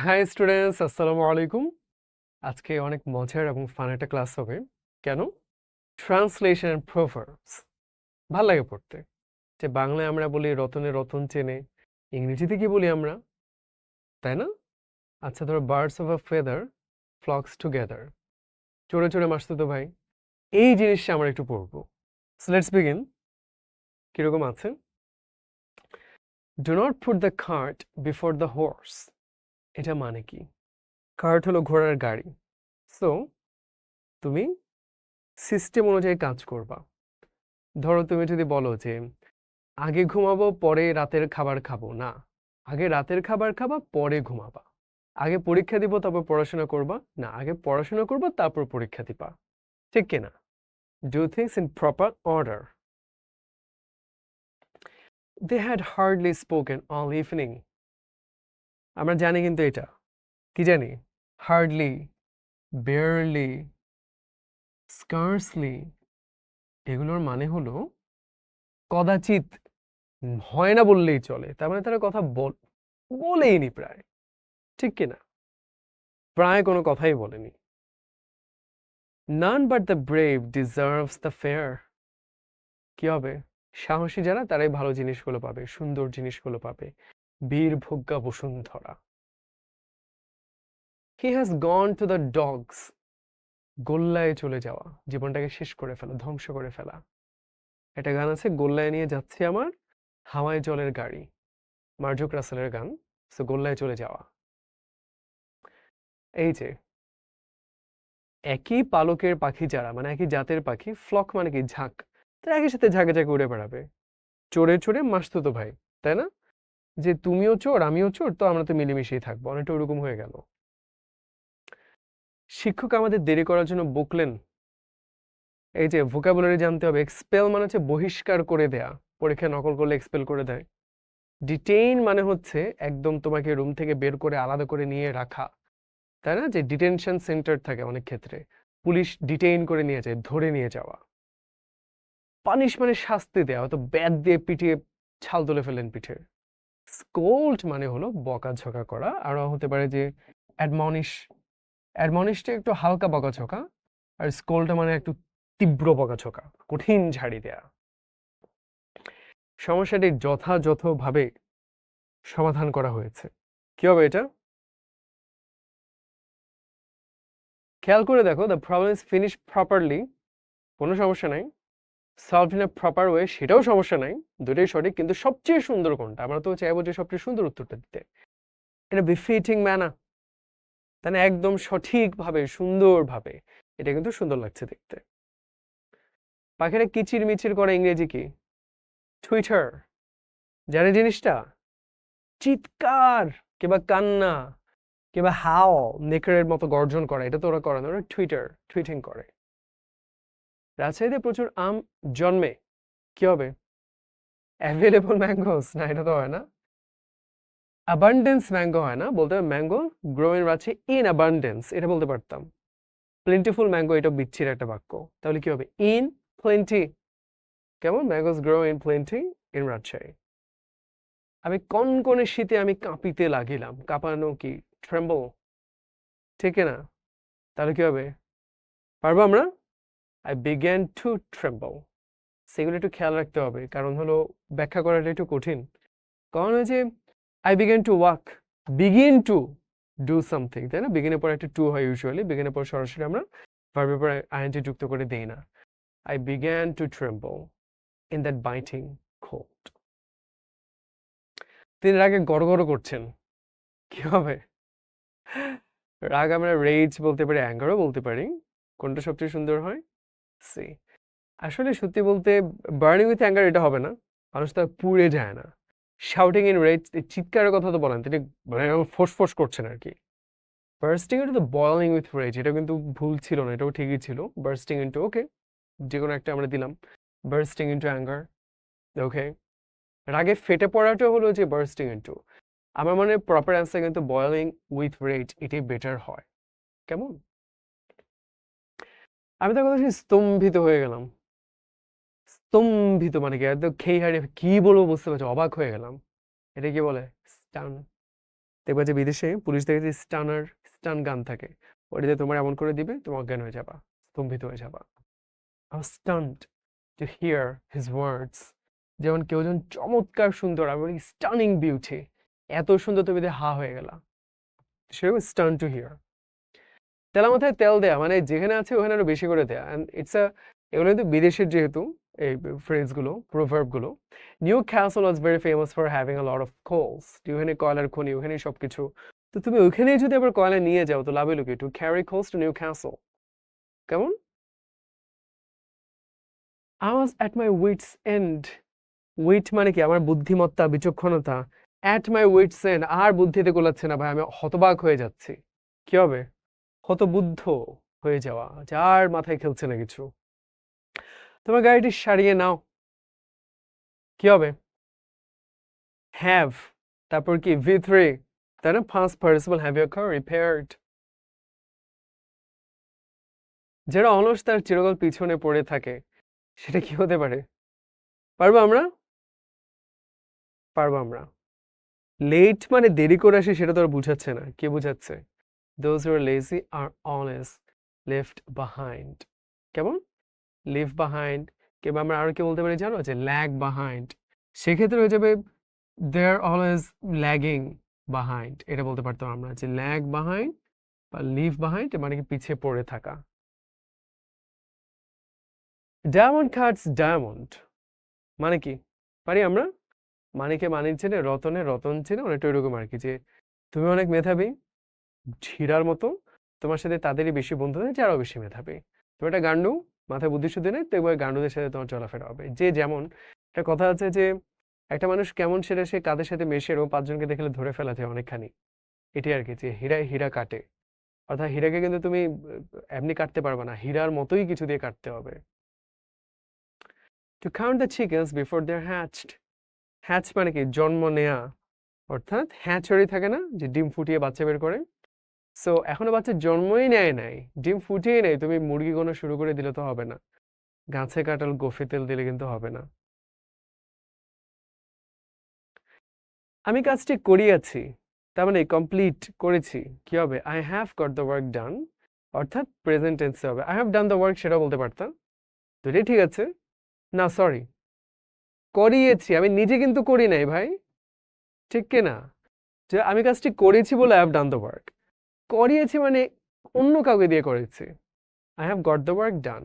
High students, আসসালামু আলাইকুম। আজকে অনেক মজার এবং ফান একটা ক্লাস হবে। কেন? ট্রান্সলেশন অ্যান্ড প্রভার্বস ভাল লাগে পড়তে। যে বাংলায় আমরা বলি রতনে রতন চেনে, ইংরেজিতে কি বলি আমরা, তাই না? আচ্ছা, ধরো birds of a feather flocks together, চড়ে চড়ে মাসতুতো ভাই, এই জিনিসটা আমরা একটু পড়বো। So let's begin. কিরকম আছে? Do not put the cart before the horse. এটা মানে কি? কার্ট হলো ঘোড়ার গাড়ি। সো তুমি সিস্টেম অনুযায়ী কাজ করবা। ধরো তুমি যদি বলো যে আগে ঘুমাবো পরে রাতের খাবার খাবো, না, আগে রাতের খাবার খাবা পরে ঘুমাবা। আগে পরীক্ষা দিব তারপর পড়াশোনা করবা, না, আগে পড়াশোনা করবা তারপর পরীক্ষা দিবা। ঠিক কিনা? Do things in proper order. They had hardly spoken all evening. আমরা জানি কিন্তু এটা কি জানি, হার্ডলি, বেয়ারলি, স্কার্সলি, এগুলোর মানে হলো কদাচিৎ, হয় না বললেই চলে। তার মানে তারা কথা বলেইনি প্রায়। ঠিক কিনা? প্রায় কোনো কথাই বলেনি। None but the brave deserves the fair. কি হবে? সাহসী যারা তারাই ভালো জিনিসগুলো পাবে, সুন্দর জিনিসগুলো পাবে। বীর ভোগ্যা Bashundhara. He has gone to the dogs. গোল্লায় চলে যাওয়া, জীবনটাকে শেষ করে ফেলা, ধ্বংস করে ফেলা। একটা গান আছে, গোল্লায় নিয়ে যাচ্ছে আমার হাওয়ায় জলের গাড়ি, মার্জুক রাসেলের গান। সো গোল্লায় চলে যাওয়া। এই যে একই পালকের পাখি যারা, মানে একই জাতের পাখি, ফ্লক মানে কি ঝাঁক, তারা একই সাথে ঝাঁকে ঝাঁকে উড়ে বেড়াবে। চোরে চোরে মাসতুতো ভাই, তাই না? যে তুমিও চোর আমিও চোর, তো আমরা তো মিলেমিশেই থাকবো, অনেকটা ওরকম হয়ে গেল। শিক্ষক আমাদের দেরি করার জন্য বকলেন। এই যে ভোকাবুলারি জানতে হবে। এক্সপেল মানে হচ্ছে বহিষ্কার করে দেয়া, পরীক্ষায় নকল করলে এক্সপেল করে দেয়। ডিটেইন মানে হচ্ছে একদম তোমাকে রুম থেকে বের করে আলাদা করে নিয়ে রাখা, তাই না? যে ডিটেনশন সেন্টার থাকে অনেক ক্ষেত্রে, পুলিশ ডিটেইন করে নিয়ে যায়, ধরে নিয়ে যাওয়া। পানিশ মানে শাস্তি দেওয়া, হয়তো ব্যাট দিয়ে পিটিয়ে ছাল তুলে ফেলেন পিঠে। স্কোল্ড মানে হলো বকাঝকা করা, আরো হতে পারে যে অ্যাডমনিশ। অ্যাডমনিশটা একটু হালকা বকাঝকা, আর স্কোল্ডটা মানে একটু তীব্র বকাঝকা, কঠিন ঝাড়ি দেয়া। সমস্যাটি যথাযথভাবে সমাধান করা হয়েছে। কি হবে এটা? খেয়াল করে দেখো, the problem is finish properly, কোনো সমস্যা নাই। Solve in a proper way, সেটাও সমস্যা নাই। দুটোই সঠিক, কিন্তু সবচেয়ে সুন্দর কোনটা? আমরা তো চাইবো যে সবচেয়ে সুন্দর উত্তরটা দিতে। এটা বিফিটিং ম্যানার, তাই না? একদম সঠিকভাবে, সুন্দরভাবে। এটা কিন্তু সুন্দর লাগছে দেখতে। পাখিরা কিচির মিচির করে, ইংরেজি কি? টুইটার। জানে জিনিসটা? চিৎকার কিংবা কান্না কিংবা হাও, নেকড়ের মতো গর্জন করা, এটা তো ওরা করে না, ওরা টুইটিং করে। রাজশাহীতে প্রচুর আম জন্মে, কি হবে? অ্যাভেলেবল ম্যাঙ্গোস, না, এটা তো হয় না। অ্যাবান্ডেন্স ম্যাঙ্গো হয় না, বলতে হবে mango grow in Rajshahi in abundance, এটা বলতে পারতাম। প্লেন্টিফুল ম্যাঙ্গো, এটা বিচ্ছির একটা বাক্য। তাহলে কি হবে? In plenty. কেমন? Mangoes grow in plenty in Rajshahi. আমি কনকনে শীতে আমি কাঁপিতে লাগিলাম। কাঁপানো কি? ট্রেম্বল। ঠিক না? তাহলে কি হবে? পারবো আমরা? I began to tremble. সেগুলো একটু খেয়াল রাখতে হবে, কারণ হলো ব্যাখ্যা করাটা একটু কঠিন। কারণ হচ্ছে I began to walk, begin to do something, তাই না? বিগিনের পর একটা টু হয় ইউজুয়ালি, বিগিনের পর সরাসরি আমরা ভার্বের পর আইএনজি যুক্ত করে দেই না। I began to tremble in that biting cold. তিনি রাগে গড়গড় করছেন, কি হবে? রাগ আমরা রেজ বলতে পারি, অ্যাঙ্গারও বলতে পারি। কোনটা সবচেয়ে সুন্দর হয়? সি। আসলে সত্যি বলতে বার্নিং উইথ অ্যাঙ্গার এটা হবে না, মানুষ তো পুড়ে যায় না। শাউটিং ইন রেজ, চিৎকারের কথা তো বলেন, তিনি মানে ফোঁস করছেন আর কি। Bursting into the boiling with rage, এটা কিন্তু ভুল ছিল না, এটাও ঠিকই ছিল। বার্স্টিং ইন্টু, ওকে, যে কোনো একটা আমরা দিলাম। বার্স্টিং ইন্টু অ্যাঙ্গার, ওকে। রাগে ফেটে পড়াটা হলো যে বার্স্টিং ইন্টু। আমার মনে প্রপার অ্যান্সার কিন্তু বয়লিং উইথ রেজ, এটাই বেটার হয়। কেমন? আমি তার কথা শুনে স্তম্ভিত হয়ে গেলাম। স্তম্ভিত মানে কি? একদম খেই হারিয়ে কি বলবো বুঝতে পারছি, অবাক হয়ে গেলাম। এটা কি বলে? স্টান। দেখবা যে বিদেশে পুলিশ দেখে যে স্টান গান থাকে, ওটাতে তোমার এমন করে দিবে, তুমি অজ্ঞান হয়ে যাবা, স্তম্ভিত হয়ে যাবা। I was stunned to hear his words. যেমন কেউ যেমন চমৎকার সুন্দর, আমি বলি স্টানিং বিউটি, এত সুন্দর তুমি হা হয়ে গেলা, সে was stunned to hear. তেলা মাথায় তেল দেয়া মানে যেখানে আছে ওখানে আরো বেশি করে দেয়া, অ্যান্ড ইটস আ, এগুলো কিন্তু বিদেশের যেহেতু এই ফ্রেজগুলো, প্রভার্বগুলো। Newcastle was very famous for having a lot of coals, ওখানে কয়লার খনি, ওখানেই সবকিছু। তো তুমি ওইখানেই যদি আবার কয়লা নিয়ে যাও তো লাভ হলো কি? To carry coals to Newcastle, কেমন? I was at my wits end. Wit মানে কি? আমার বুদ্ধিমত্তা, বিচক্ষণতা। at my wits end, আর বুদ্ধিতে গোলাচ্ছে না ভাই, আমি হতবাক হয়ে যাচ্ছি। কি হবে? হতবুদ্ধ হয়ে যাওয়া, যার মাথায় খেলছে না কিছু। তোমার গাড়িটি সারিয়ে নাও, কি হবে? হ্যাভ, তারপর কি V3, তাই না? past participle, have your car repaired. যারা অলস তার চিরকাল পিছনে পড়ে থাকে, সেটা কি হতে পারে? পারবো আমরা? পারবো আমরা। লেট মানে দেরি করে আসে, সেটা তো আর বুঝাচ্ছে না। কে বুঝাচ্ছে? Those who are lazy are always left behind. কেমন? leave behind, কিংবা আমরা আরো কি বলতে পারি জানো? যে lag behind, সেক্ষেত্রে হয়ে যাবে they are always lagging behind, এটা বলতে পারতাম আমরা যে lag behind বা leave behind মানে কি পিছিয়ে পড়ে থাকা। ডায়মন্ড কাটস ডায়মন্ড মানে কি? পারি আমরা? মানিকে মানিক চেনে, রতনে রতন চেনে, অনেকটা এরকম আর কি, যে তুমি অনেক মেধাবী হীরার মতো, তোমার সাথে তাদেরই বেশি বন্ধু নেই যারাও বেশি মেধাবী। তুমি একটা গান্ডু, মাথায় বুদ্ধি শুদ্ধি নেই, তো এবার গান্ডুদের সাথে তোমার চলাফেরা হবে। যে যেমন একটা কথা আছে যে একটা মানুষ কেমন সেটা সে কাদের সাথে মেশে, এরকম পাঁচজনকে দেখলে ধরে ফেলা যায় অনেকখানি। এটি আর কি, যে হীরায় হীরা কাটে, অর্থাৎ হীরাকে কিন্তু তুমি এমনি কাটতে পারবে না, হীরার মতোই কিছু দিয়ে কাটতে হবে। To count the chickens before they are hatched, hatch মানে কি? জন্ম নেয়া, অর্থাৎ হ্যাচরি থাকে না, যে ডিম ফুটিয়ে বাচ্চা বের করে। সো এখনো বাচ্চা জন্মই নেয় নাই, ডিম ফুটিয়ে নেই, তুমি মুরগি গোনা শুরু করে দিলে তো হবে না, গাছে কাঁঠাল গোফে তেল দিলে কিন্তু হবে না। আমি কাজটি করিয়াছি, তার মানে কমপ্লিট করেছি, কি হবে? I have got the work done, অর্থাৎ প্রেজেন্ট টেন্সে হবে। I have done the work, সেটাও বলতে পারতাম, দুটোই ঠিক আছে। না সরি, করিয়েছি, আমি নিজে কিন্তু করি নাই ভাই, ঠিক কি না? যে আমি কাজটি করেছি বলে I have done the work, করিয়েছি মানে অন্য কাউকে দিয়ে করেছি। I have got the work done,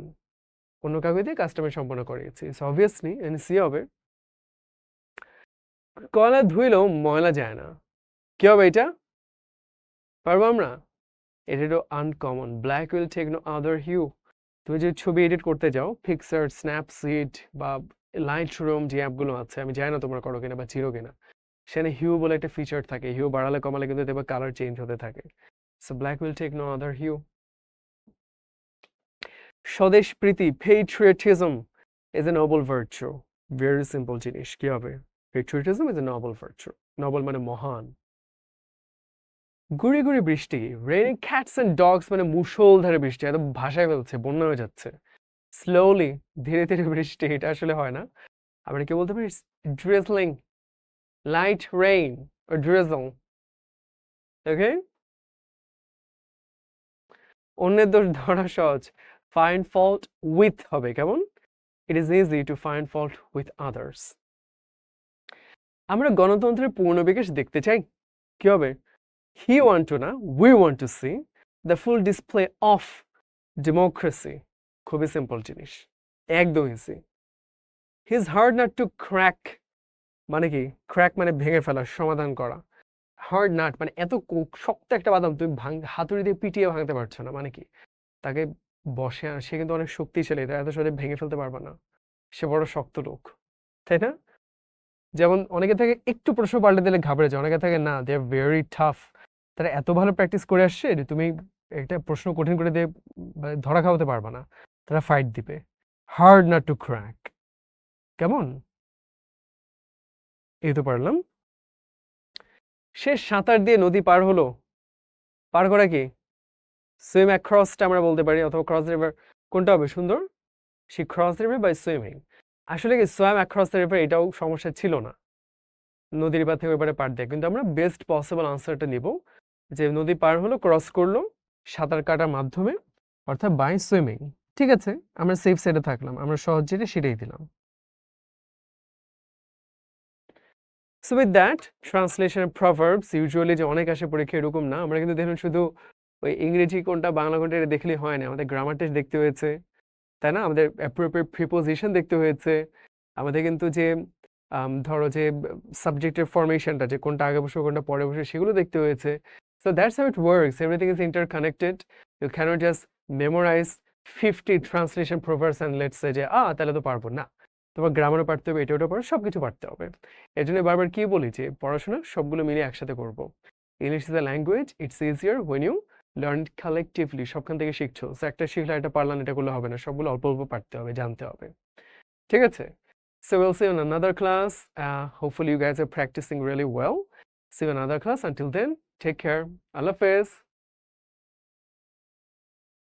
অন্য কাউকে দিয়ে কাজটা আমি সম্পন্ন করিয়েছি, সো অবভিয়াসলি সি হবে। কয়লা ধুইলেও ময়লা যায় না, কি হবে এটা? পারবো আমরা? এটা হলো uncommon. Black will take no other hue, তুমি যদি ছবি এডিট করতে যাও, পিক্সার, স্ন্যাপসিড বা লাইট রুম যে অ্যাপগুলো আছে, আমি জানি না তোমরা করো কিনা বা চিরো কিনা, সেখানে হিউ বলে একটা ফিচার থাকে, হিউ বাড়ালে কমালে কিন্তু দেখবে কালার চেঞ্জ হতে থাকে। So black will take no other hue. স্বদেশ প্রীতি, patriotism is a noble virtue, very simple জিনিস, কি হবে? Patriotism is a noble virtue, noble মানে মহান। গুড়ি গুড়ি বৃষ্টি, রেইনিং ক্যাটস এন্ড ডগস মানে মুষলধারে বৃষ্টি, একদম ভাসায় ফেলছে, বন্যা হয়ে যাচ্ছে। স্লোলি, ধীরে ধীরে বৃষ্টি, এটা আসলে হয় না, আমরা কি বলতে পারি? Drizzling, light rain or drizzle, ওকে? অন্যের দোষ ধরা সহজ, ফাইন্ড ফল্ট উইথ হবে, কেমন? It is easy to find fault with others. আমরা গণতন্ত্রের পূর্ণ বিকাশ দেখতে চাই, কি হবে? হি ওয়ান্ট টু না, we want to C the full display of democracy, খুবই সিম্পল জিনিস, একদম easy. He is hard not to crack মানে কি? ক্র্যাক মানে ভেঙে ফেলা, সমাধান করা। হার্ড নাট মানে এত শক্ত একটা বাদাম তুমি হাতুড়ি দিয়ে পিটিয়ে ভাঙতে পারছো না, মানে কি? তাকে বসে, সে কিন্তু অনেক শক্তিশালী, তাই এত সহজে ভেঙে ফেলতে পারবে না, সে বড় শক্ত লোক, তাই না? যেমন অনেকে থাকে একটু প্রশ্ন পাল্টে দিলে ঘাবড়ে যায়, অনেকে থাকে না, দে আর ভেরি টাফ, তারা এত ভালো প্র্যাকটিস করে আসছে যে তুমি একটা প্রশ্ন কঠিন করে দিয়ে ধরা খাওয়াতে পারবে না, তারা ফাইট দিবে। হার্ড নট টু ক্র্যাক, কেমন? এই তো পারলাম। সে সাঁতার দিয়ে নদী পার হলো, পার করা কি? সুইম অ্যাক্রসটা আমরা বলতে পারি, অথবা ক্রস রিভার, কোনটা হবে সুন্দর? সে ক্রস রিভার বাই সুইমিং। আসলে কি সোয়াম অ্যাক্রস দ্য রিভার, এটাও সমস্যা ছিল না, নদীর পার থেকে ওই পারে পার দেয়, কিন্তু আমরা বেস্ট পসিবল আনসারটা নিব যে নদী পার হলো, ক্রস করলো সাঁতার কাটার মাধ্যমে, অর্থাৎ বাই সুইমিং। ঠিক আছে, আমরা সেফ সাইডে থাকলাম, আমরা সহজ যেটা সেটাই দিলাম। So with that translation proverbs usually যে অনেক আসে পরীক্ষা এরকম না, আমরা কিন্তু দেখুন শুধু ওই ইংরেজি কোনটা বাংলা কোনটা এটা দেখলেই হয় না, আমাদের গ্রামার টেস্ট দেখতে হয়েছে, তাই না? আমাদের অ্যাপ্রোপ্রিয়েট প্রিপোজিশন দেখতে হয়েছে, আমাদের কিন্তু যে ধরো যে সাবজেক্টের ফরমেশনটা, যে কোনটা আগে বসে কোনটা পরে বসে, সেগুলো দেখতে হয়েছে। So that's how it works, everything is interconnected. You can't just memorize 50 translation proverbs and let's say যে তাহলে তো পারবো না। তোমার গ্রামারও পারতে হবে, এটা ওটা পারো, সবকিছু পারতে হবে। এর জন্য বারবার কি বলি যে পড়াশোনা সবগুলো মিলে একসাথে করবো। English is a language, it's easier when you learn collectively. সবখান থেকে শিখছো, সো একটা শিখলে একটা পারলাম, এটা করলে হবে না, সবগুলো অল্প অল্প পারতে হবে, জানতে হবে। ঠিক আছে? So we'll see you in another class. Hopefully you guys are practicing really well. See you in another class. Until then, take care. Allah Hafiz.